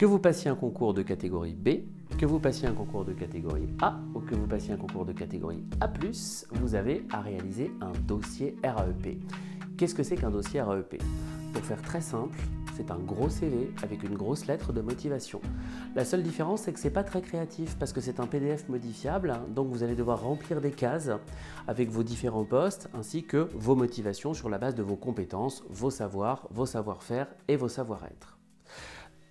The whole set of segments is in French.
Que vous passiez un concours de catégorie B, que vous passiez un concours de catégorie A ou que vous passiez un concours de catégorie A+, vous avez à réaliser un dossier RAEP. Qu'est-ce que c'est qu'un dossier RAEP? Pour faire très simple, c'est un gros CV avec une grosse lettre de motivation. La seule différence, c'est que ce n'est pas très créatif parce que c'est un PDF modifiable, donc vous allez devoir remplir des cases avec vos différents postes ainsi que vos motivations sur la base de vos compétences, vos savoirs, vos savoir-faire et vos savoir-être.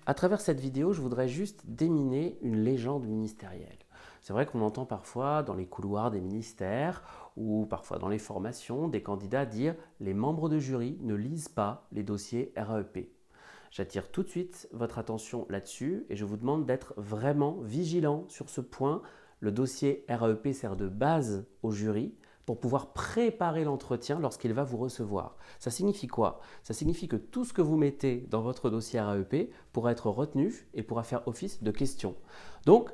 À travers cette vidéo, je voudrais juste déminer une légende ministérielle. C'est vrai qu'on entend parfois dans les couloirs des ministères ou parfois dans les formations des candidats dire « les membres de jury ne lisent pas les dossiers RAEP ». J'attire tout de suite votre attention là-dessus et je vous demande d'être vraiment vigilant sur ce point. Le dossier RAEP sert de base au jury pour pouvoir préparer l'entretien lorsqu'il va vous recevoir. Ça signifie quoi? Ça signifie que tout ce que vous mettez dans votre dossier RAEP pourra être retenu et pourra faire office de question. Donc,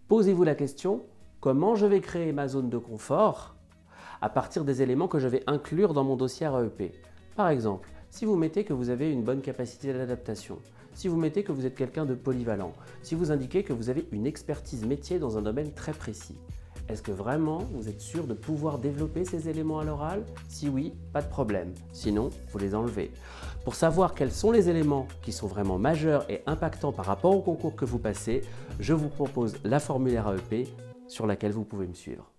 posez-vous la question, comment je vais créer ma zone de confort à partir des éléments que je vais inclure dans mon dossier RAEP? Par exemple, si vous mettez que vous avez une bonne capacité d'adaptation, si vous mettez que vous êtes quelqu'un de polyvalent, si vous indiquez que vous avez une expertise métier dans un domaine très précis, est-ce que vraiment vous êtes sûr de pouvoir développer ces éléments à l'oral? Si oui, pas de problème. Sinon, vous les enlevez. Pour savoir quels sont les éléments qui sont vraiment majeurs et impactants par rapport au concours que vous passez, je vous propose la formule RAEP sur laquelle vous pouvez me suivre.